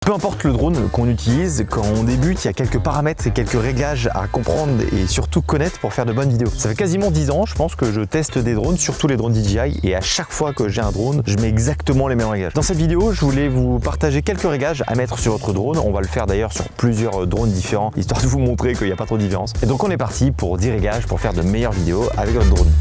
Peu importe le drone qu'on utilise, quand on débute, il y a quelques paramètres et quelques réglages à comprendre et surtout connaître pour faire de bonnes vidéos. Ça fait quasiment 10 ans, je pense, que je teste des drones, surtout les drones DJI, et à chaque fois que j'ai un drone, je mets exactement les mêmes réglages. Dans cette vidéo, je voulais vous partager quelques réglages à mettre sur votre drone. On va le faire d'ailleurs sur plusieurs drones différents, histoire de vous montrer qu'il n'y a pas trop de différence. Et donc on est parti pour 10 réglages pour faire de meilleures vidéos avec votre drone.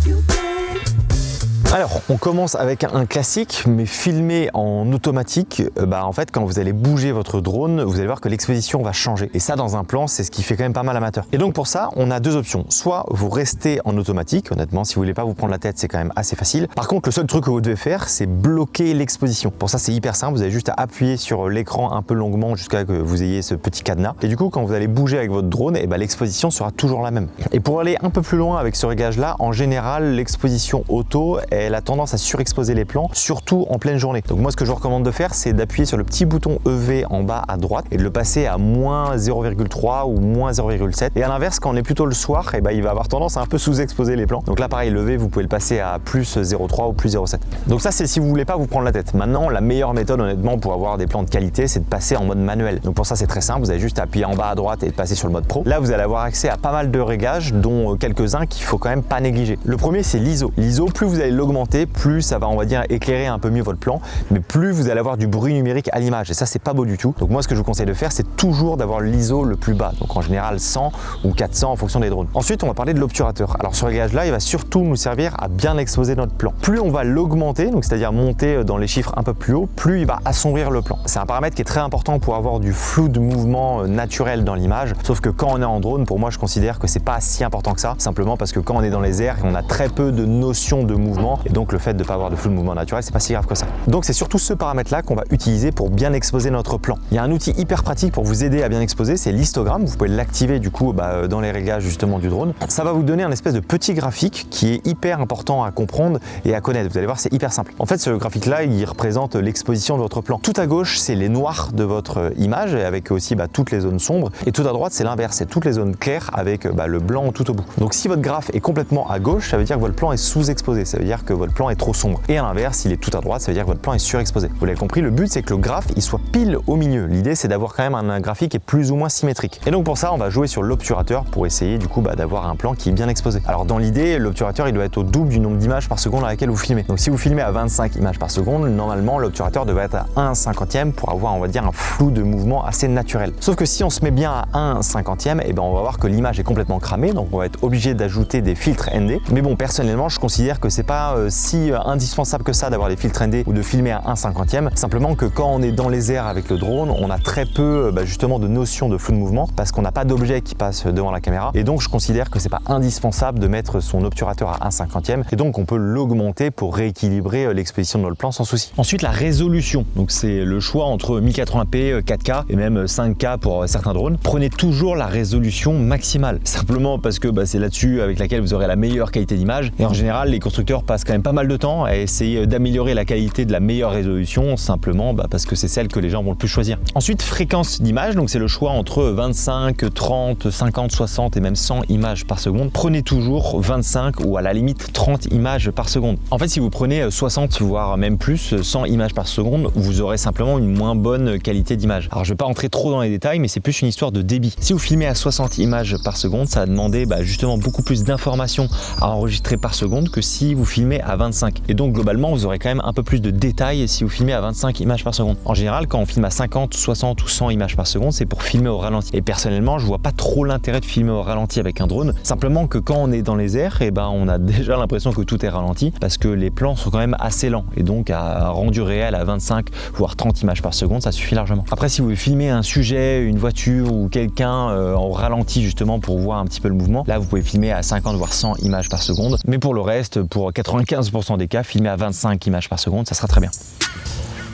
Alors, on commence avec un classique, mais filmé en automatique. En fait, quand vous allez bouger votre drone, vous allez voir que l'exposition va changer. Et ça, dans un plan, c'est ce qui fait quand même pas mal amateur. Et donc pour ça, on a deux options. Soit vous restez en automatique. Honnêtement, si vous voulez pas vous prendre la tête, c'est quand même assez facile. Par contre, le seul truc que vous devez faire, c'est bloquer l'exposition. Pour ça, c'est hyper simple. Vous avez juste à appuyer sur l'écran un peu longuement jusqu'à que vous ayez ce petit cadenas. Et du coup, quand vous allez bouger avec votre drone, l'exposition sera toujours la même. Et pour aller un peu plus loin avec ce réglage-là, en général, l'exposition auto, elle a tendance à surexposer les plans, surtout en pleine journée. Donc moi, ce que je vous recommande de faire, c'est d'appuyer sur le petit bouton EV en bas à droite et de le passer à moins 0,3 ou moins 0,7. Et à l'inverse, quand on est plutôt le soir, il va avoir tendance à un peu sous-exposer les plans. Donc là, pareil, le EV, vous pouvez le passer à plus 0,3 ou plus 0,7. Donc ça, c'est si vous voulez pas vous prendre la tête. Maintenant, la meilleure méthode, honnêtement, pour avoir des plans de qualité, c'est de passer en mode manuel. Donc pour ça, c'est très simple. Vous avez juste à appuyer en bas à droite et de passer sur le mode pro. Là, vous allez avoir accès à pas mal de réglages, dont quelques-uns qu'il faut quand même pas négliger. Le premier, c'est l'ISO. L'ISO, plus vous allez l'augmenter, plus ça va, on va dire, éclairer un peu mieux votre plan, mais plus vous allez avoir du bruit numérique à l'image, et ça, c'est pas beau du tout. Donc moi, ce que je vous conseille de faire, c'est toujours d'avoir l'ISO le plus bas, donc en général 100 ou 400 en fonction des drones. Ensuite, on va parler de l'obturateur. Alors ce réglage-là, il va surtout nous servir à bien exposer notre plan. Plus on va l'augmenter, donc c'est-à-dire monter dans les chiffres un peu plus haut, plus il va assombrir le plan. C'est un paramètre qui est très important pour avoir du flou de mouvement naturel dans l'image, sauf que quand on est en drone, pour moi, je considère que c'est pas si important que ça, simplement parce que quand on est dans les airs, on a très peu de notions de mouvement, et donc le fait de pas avoir de flou de mouvement naturel, c'est pas si grave que ça. Donc c'est surtout ce paramètre là qu'on va utiliser pour bien exposer notre plan. Il y a un outil hyper pratique pour vous aider à bien exposer, c'est l'histogramme. Vous pouvez l'activer du coup dans les réglages justement du drone. Ça va vous donner un espèce de petit graphique qui est hyper important à comprendre et à connaître. Vous allez voir, c'est hyper simple. En fait, ce graphique là, il représente l'exposition de votre plan. Tout à gauche, c'est les noirs de votre image avec aussi toutes les zones sombres, et tout à droite, c'est l'inverse, c'est toutes les zones claires avec le blanc tout au bout. Donc si votre graphe est complètement à gauche, ça veut dire que votre plan est sous-exposé, ça veut dire que votre plan est trop sombre. Et à l'inverse, s'il est tout à droite, ça veut dire que votre plan est surexposé. Vous l'avez compris, le but, c'est que le graphe il soit pile au milieu. L'idée, c'est d'avoir quand même un graphique qui est plus ou moins symétrique. Et donc pour ça, on va jouer sur l'obturateur pour essayer du coup d'avoir un plan qui est bien exposé. Alors dans l'idée, l'obturateur, il doit être au double du nombre d'images par seconde à laquelle vous filmez. Donc si vous filmez à 25 images par seconde, normalement l'obturateur devrait être à 1/50e pour avoir, on va dire, un flou de mouvement assez naturel. Sauf que si on se met bien à 1/50e, on va voir que l'image est complètement cramée, donc on va être obligé d'ajouter des filtres ND. Mais bon, personnellement, je considère que c'est pas si indispensable que ça d'avoir des filtres ND ou de filmer à 1/50e, simplement que quand on est dans les airs avec le drone, on a très peu justement de notion de flou de mouvement parce qu'on n'a pas d'objet qui passe devant la caméra, et donc je considère que c'est pas indispensable de mettre son obturateur à 1/50e, et donc on peut l'augmenter pour rééquilibrer l'exposition de notre plan sans souci. Ensuite, la résolution, donc c'est le choix entre 1080p, 4K et même 5K pour certains drones. Prenez toujours la résolution maximale, simplement parce que c'est là-dessus avec laquelle vous aurez la meilleure qualité d'image, et en général les constructeurs passent quand même pas mal de temps à essayer d'améliorer la qualité de la meilleure résolution, simplement parce que c'est celle que les gens vont le plus choisir. Ensuite, fréquence d'image, donc c'est le choix entre 25, 30, 50, 60 et même 100 images par seconde. Prenez toujours 25 ou à la limite 30 images par seconde. En fait, si vous prenez 60 voire même plus 100 images par seconde, vous aurez simplement une moins bonne qualité d'image. Alors je vais pas entrer trop dans les détails, mais c'est plus une histoire de débit. Si vous filmez à 60 images par seconde, ça va demander justement beaucoup plus d'informations à enregistrer par seconde que si vous filmez à 25. Et donc globalement, vous aurez quand même un peu plus de détails si vous filmez à 25 images par seconde. En général, quand on filme à 50, 60 ou 100 images par seconde, c'est pour filmer au ralenti. Et personnellement, je vois pas trop l'intérêt de filmer au ralenti avec un drone, simplement que quand on est dans les airs, on a déjà l'impression que tout est ralenti parce que les plans sont quand même assez lents, et donc à rendu réel à 25 voire 30 images par seconde, ça suffit largement. Après, si vous filmez un sujet, une voiture ou quelqu'un au ralenti justement pour voir un petit peu le mouvement, là vous pouvez filmer à 50 voire 100 images par seconde, mais pour le reste, pour 95% des cas, filmer à 25 images par seconde, ça sera très bien.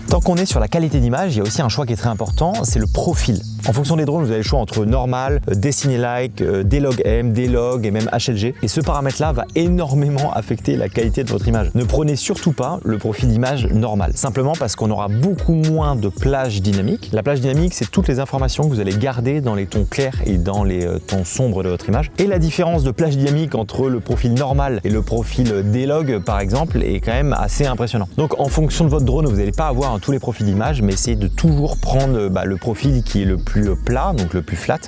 Tant qu'on est sur la qualité d'image, il y a aussi un choix qui est très important, c'est le profil. En fonction des drones, vous avez le choix entre normal, Destiny-like, D-Log-M, D-Log et même HLG. Et ce paramètre-là va énormément affecter la qualité de votre image. Ne prenez surtout pas le profil d'image normal, simplement parce qu'on aura beaucoup moins de plage dynamique. La plage dynamique, c'est toutes les informations que vous allez garder dans les tons clairs et dans les tons sombres de votre image. Et la différence de plage dynamique entre le profil normal et le profil D-Log, par exemple, est quand même assez impressionnant. Donc en fonction de votre drone, vous n'allez pas avoir dans tous les profils d'image, mais essayez de toujours prendre le profil qui est le plus plat, donc le plus flat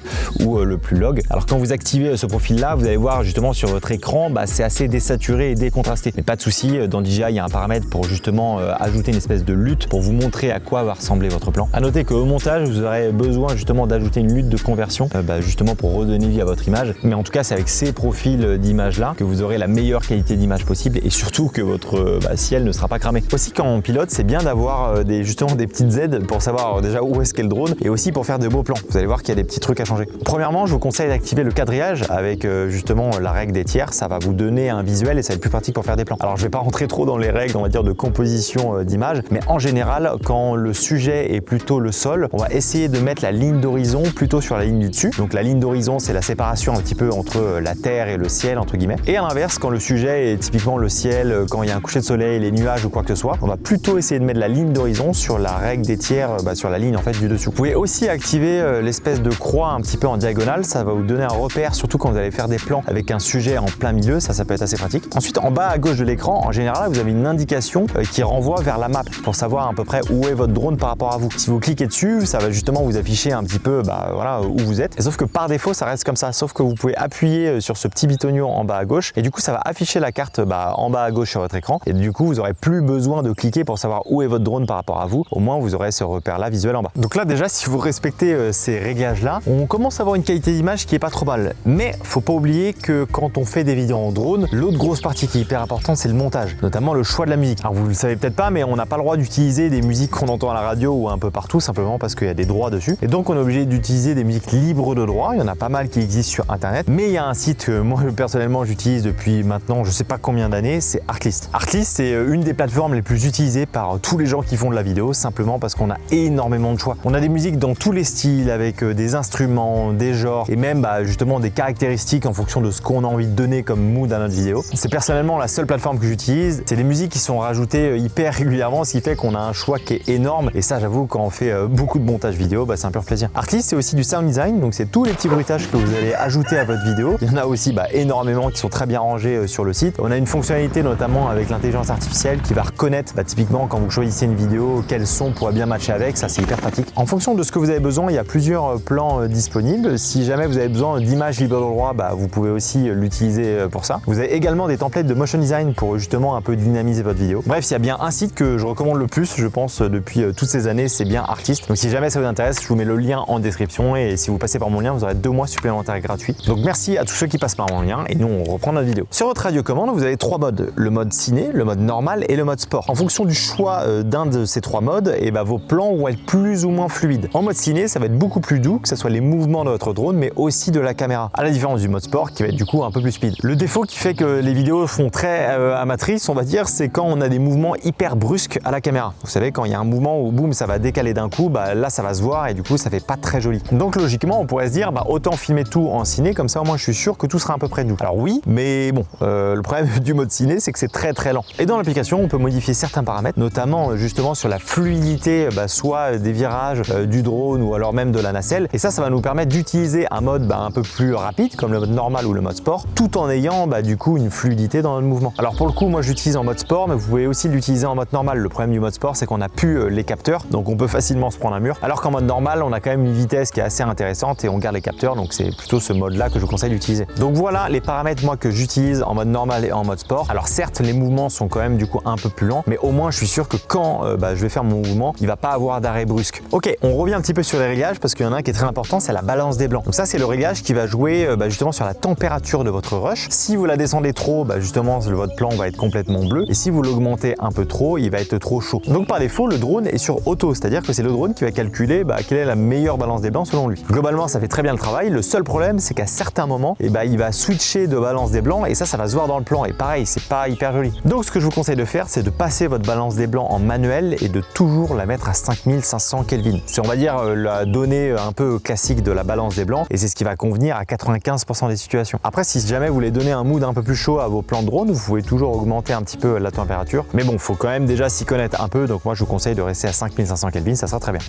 ou le plus log. Alors quand vous activez ce profil là, vous allez voir justement sur votre écran, c'est assez désaturé et décontrasté. Mais pas de souci, dans DJI il y a un paramètre pour justement ajouter une espèce de lutte pour vous montrer à quoi va ressembler votre plan. À noter qu'au montage vous aurez besoin justement d'ajouter une lutte de conversion justement pour redonner vie à votre image. Mais en tout cas c'est avec ces profils d'image là que vous aurez la meilleure qualité d'image possible et surtout que votre ciel ne sera pas cramé. Aussi quand on pilote, c'est bien d'avoir justement des petites aides pour savoir déjà où est-ce qu'est le drone et aussi pour faire de beaux plans. Vous allez voir qu'il y a des petits trucs à changer. Premièrement, je vous conseille d'activer le quadrillage avec justement la règle des tiers. Ça va vous donner un visuel et ça va être plus pratique pour faire des plans. Alors je vais pas rentrer trop dans les règles, on va dire, de composition d'image, mais en général, quand le sujet est plutôt le sol, on va essayer de mettre la ligne d'horizon plutôt sur la ligne du dessus. Donc la ligne d'horizon, c'est la séparation un petit peu entre la terre et le ciel, entre guillemets. Et à l'inverse, quand le sujet est typiquement le ciel, quand il y a un coucher de soleil, les nuages ou quoi que ce soit, on va plutôt essayer de mettre la ligne d'horizon sur la règle des tiers, sur la ligne en fait du dessous. Vous pouvez aussi activer l'espèce de croix un petit peu en diagonale, ça va vous donner un repère, surtout quand vous allez faire des plans avec un sujet en plein milieu, ça peut être assez pratique. Ensuite, en bas à gauche de l'écran, en général, vous avez une indication qui renvoie vers la map pour savoir à peu près où est votre drone par rapport à vous. Si vous cliquez dessus, ça va justement vous afficher un petit peu voilà, où vous êtes. Et sauf que par défaut, ça reste comme ça, sauf que vous pouvez appuyer sur ce petit bitonio en bas à gauche et du coup, ça va afficher la carte en bas à gauche sur votre écran et du coup, vous n'aurez plus besoin de cliquer pour savoir où est votre drone par rapport à vous. Au moins, vous aurez ce repère-là visuel en bas. Donc là, déjà, si vous respectez ces réglages-là, on commence à avoir une qualité d'image qui est pas trop mal. Mais faut pas oublier que quand on fait des vidéos en drone, l'autre grosse partie qui est hyper importante, c'est le montage, notamment le choix de la musique. Alors vous le savez peut-être pas, mais on n'a pas le droit d'utiliser des musiques qu'on entend à la radio ou un peu partout, simplement parce qu'il y a des droits dessus. Et donc on est obligé d'utiliser des musiques libres de droit. Il y en a pas mal qui existent sur internet, mais il y a un site que moi personnellement j'utilise depuis maintenant je sais pas combien d'années, c'est Artlist. Artlist, c'est une des plateformes les plus utilisées par tous les gens qui font de la vidéo, simplement parce qu'on a énormément de choix. On a des musiques dans tous les styles, avec des instruments, des genres et même justement des caractéristiques en fonction de ce qu'on a envie de donner comme mood à notre vidéo. C'est personnellement la seule plateforme que j'utilise. C'est des musiques qui sont rajoutées hyper régulièrement, ce qui fait qu'on a un choix qui est énorme. Et ça, j'avoue, quand on fait beaucoup de montage vidéo, c'est un pur plaisir. Artlist, c'est aussi du sound design, donc c'est tous les petits bruitages que vous allez ajouter à votre vidéo. Il y en a aussi énormément qui sont très bien rangés sur le site. On a une fonctionnalité notamment avec l'intelligence artificielle qui va reconnaître typiquement quand vous choisissez une vidéo, quel son pourrait bien matcher avec. Ça, c'est hyper pratique. En fonction de ce que vous avez besoin, il y a plusieurs plans disponibles. Si jamais vous avez besoin d'images libres de droit, vous pouvez aussi l'utiliser pour ça. Vous avez également des templates de motion design pour justement un peu dynamiser votre vidéo. Bref, s'il y a bien un site que je recommande le plus, je pense, depuis toutes ces années, c'est bien Artlist. Donc si jamais ça vous intéresse, je vous mets le lien en description et si vous passez par mon lien, vous aurez 2 mois supplémentaires gratuits. Donc merci à tous ceux qui passent par mon lien et nous, on reprend notre vidéo. Sur votre radiocommande, vous avez 3 modes. Le mode ciné, le mode normal et le mode sport. En fonction du choix d'un de ces 3 modes, vos plans vont être plus ou moins fluides. En mode ciné, ça va être beaucoup plus doux, que ce soit les mouvements de votre drone, mais aussi de la caméra. À la différence du mode sport, qui va être du coup un peu plus speed. Le défaut qui fait que les vidéos font très amatrices, on va dire, c'est quand on a des mouvements hyper brusques à la caméra. Vous savez, quand il y a un mouvement où boum, ça va décaler d'un coup, là ça va se voir et du coup ça fait pas très joli. Donc logiquement, on pourrait se dire, autant filmer tout en ciné, comme ça au moins je suis sûr que tout sera à peu près doux. Alors oui, mais bon, le problème du mode ciné, c'est que c'est très très lent. Et dans l'application, on peut modifier certains paramètres, notamment justement sur la fluidité, soit des virages du drone ou alors même de la nacelle. Et ça va nous permettre d'utiliser un mode un peu plus rapide, comme le mode normal ou le mode sport, tout en ayant du coup une fluidité dans notre mouvement. Alors pour le coup, moi j'utilise en mode sport, mais vous pouvez aussi l'utiliser en mode normal. Le problème du mode sport, c'est qu'on n'a plus les capteurs, donc on peut facilement se prendre un mur. Alors qu'en mode normal, on a quand même une vitesse qui est assez intéressante et on garde les capteurs, donc c'est plutôt ce mode-là que je vous conseille d'utiliser. Donc voilà les paramètres moi que j'utilise en mode normal et en mode sport. Alors certes, les mouvements sont quand même du coup un peu plus lents, mais au moins je suis sûr que quand je vais faire mon mouvement, il va pas avoir d'arrêt brusque. Ok, on revient un petit peu sur les réglages parce qu'il y en a un qui est très important, c'est la balance des blancs. Donc ça, c'est le réglage qui va jouer justement sur la température de votre rush. Si vous la descendez trop, justement votre plan va être complètement bleu, et si vous l'augmentez un peu trop, il va être trop chaud. Donc par défaut, le drone est sur auto, c'est-à-dire que c'est le drone qui va calculer quelle est la meilleure balance des blancs selon lui. Globalement, ça fait très bien le travail. Le seul problème, c'est qu'à certains moments, il va switcher de balance des blancs et ça va se voir dans le plan. Et pareil, c'est pas hyper joli. Donc ce que je vous conseille de faire, c'est de passer votre balance des blancs en manuel et de toujours la mettre à 5500 Kelvin. C'est, on va dire, la donnée un peu classique de la balance des blancs et c'est ce qui va convenir à 95% des situations. Après, si jamais vous voulez donner un mood un peu plus chaud à vos plans de drone, vous pouvez toujours augmenter un petit peu la température. Mais bon, faut quand même déjà s'y connaître un peu. Donc moi, je vous conseille de rester à 5500 Kelvin, ça sera très bien.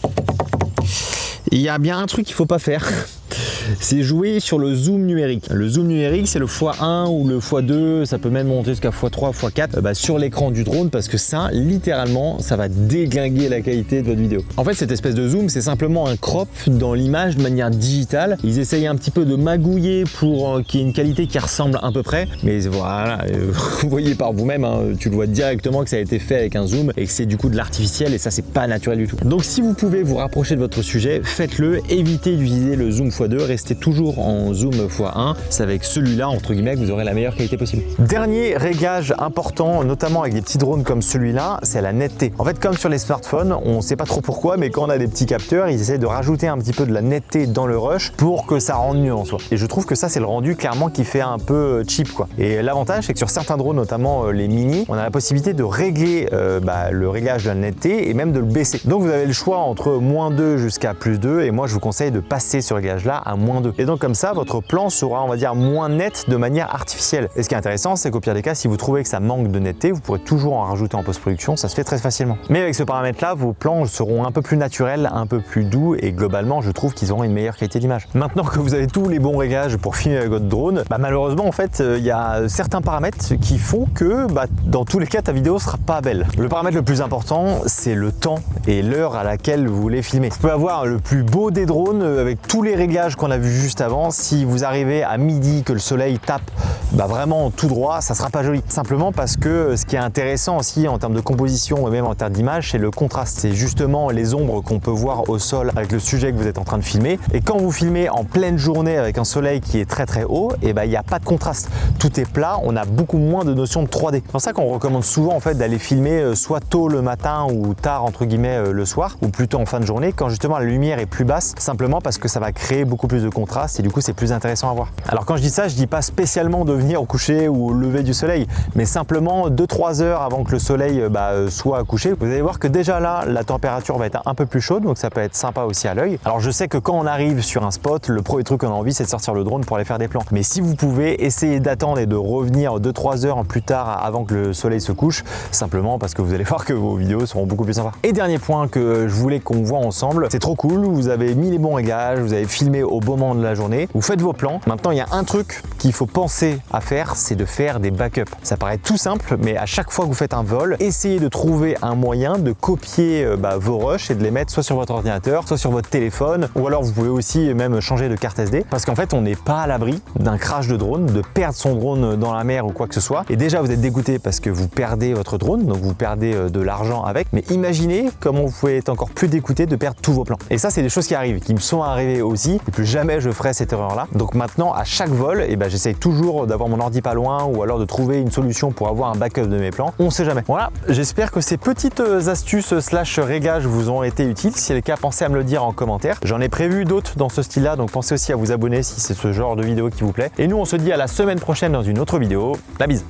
Il y a bien un truc qu'il faut pas faire. c'est jouer sur le zoom numérique. Le zoom numérique, c'est le x1 ou le x2, ça peut même monter jusqu'à x3, x4 sur l'écran du drone, parce que ça, littéralement, ça va déglinguer la qualité de votre vidéo. En fait, cette espèce de zoom, c'est simplement un crop dans l'image de manière digitale. Ils essayent un petit peu de magouiller pour qu'il y ait une qualité qui ressemble à peu près, mais voilà, vous voyez par vous-même, hein, tu le vois directement que ça a été fait avec un zoom et que c'est du coup de l'artificiel, et ça, c'est pas naturel du tout. Donc si vous pouvez vous rapprocher de votre sujet, faites-le, évitez d'utiliser le zoom x2, restez toujours en zoom x1, c'est avec celui-là entre guillemets que vous aurez la meilleure qualité possible. Dernier réglage important, notamment avec des petits drones comme celui-là, c'est la netteté. En fait, comme sur les smartphones, on sait pas trop pourquoi, mais quand on a des petits capteurs, ils essaient de rajouter un petit peu de la netteté dans le rush pour que ça rende mieux en soi. Et je trouve que ça, c'est le rendu clairement qui fait un peu cheap quoi. Et l'avantage, c'est que sur certains drones, notamment les mini, on a la possibilité de régler le réglage de la netteté et même de le baisser. Donc vous avez le choix entre -2 jusqu'à +2, et moi je vous conseille de passer ce réglage là à -2. Et donc comme ça, votre plan sera, on va dire, moins net de manière artificielle. Et ce qui est intéressant, c'est qu'au pire des cas, si vous trouvez que ça manque de netteté, vous pourrez toujours en rajouter en post-production, ça se fait très facilement. Mais avec ce paramètre là, vos plans seront un peu plus naturels, un peu plus doux, et globalement je trouve qu'ils auront une meilleure qualité d'image. Maintenant que vous avez tous les bons réglages pour filmer avec votre drone, malheureusement en fait il y a certains paramètres qui font que dans tous les cas ta vidéo sera pas belle. Le paramètre le plus important, c'est le temps et l'heure à laquelle vous voulez filmer. Vous pouvez avoir le plus beau des drones avec tous les réglages qu'on a vu juste avant. Si vous arrivez à midi, que le soleil tape vraiment tout droit, ça sera pas joli. Simplement parce que ce qui est intéressant aussi en termes de composition et même en termes d'image, c'est le contraste. C'est justement les ombres qu'on peut voir au sol avec le sujet que vous êtes en train de filmer. Et quand vous filmez en pleine journée avec un soleil qui est très très haut, il n'y a pas de contraste. Tout est plat, on a beaucoup moins de notion de 3D. C'est pour ça qu'on recommande souvent en fait d'aller filmer soit tôt le matin ou tard entre guillemets le soir, ou plutôt en fin de journée, quand justement la lumière est plus basse, simplement parce que ça va créer beaucoup plus de contraste et du coup c'est plus intéressant à voir. Alors quand je dis ça, je dis pas spécialement de venir au coucher ou au lever du soleil, mais simplement 2-3 heures avant que le soleil soit couché. Vous allez voir que déjà là, la température va être un peu plus chaude, donc ça peut être sympa aussi à l'œil. Alors je sais que quand on arrive sur un spot, le premier truc qu'on a envie, c'est de sortir le drone pour aller faire des plans. Mais si vous pouvez, essayer d'attendre et de revenir 2-3 heures plus tard avant que le soleil se couche, simplement parce que vous allez voir que vos vidéos seront beaucoup plus sympas. Et dernier point que je voulais qu'on voit ensemble, c'est trop cool, vous avez mis les bons réglages, vous avez filmé au bon moment de la journée, vous faites vos plans. Maintenant, il y a un truc qu'il faut penser à faire, c'est de faire des backups. Ça paraît tout simple, mais à chaque fois que vous faites un vol, essayez de trouver un moyen de copier vos rushs et de les mettre soit sur votre ordinateur, soit sur votre téléphone, ou alors vous pouvez aussi même changer de carte SD, parce qu'en fait, on n'est pas à l'abri d'un crash de drone, de perdre son drone dans la mer ou quoi que ce soit. Et déjà, vous êtes dégoûté parce que vous perdez votre drone, donc vous perdez de l'argent avec, mais imaginez comment vous pouvez être encore plus dégoûté de perdre tous vos plans. Et ça, c'est des choses qui arrivent, qui me sont arrivées aussi, et plus jamais je ferai cette erreur-là. Donc maintenant, à chaque vol, j'essaye toujours d'avoir mon ordi pas loin, ou alors de trouver une solution pour avoir un backup de mes plans. On sait jamais. Voilà, j'espère que ces petites astuces / réglages vous ont été utiles. Si c'est le cas, pensez à me le dire en commentaire. J'en ai prévu d'autres dans ce style-là, donc pensez aussi à vous abonner si c'est ce genre de vidéo qui vous plaît. Et nous, on se dit à la semaine prochaine dans une autre vidéo. La bise!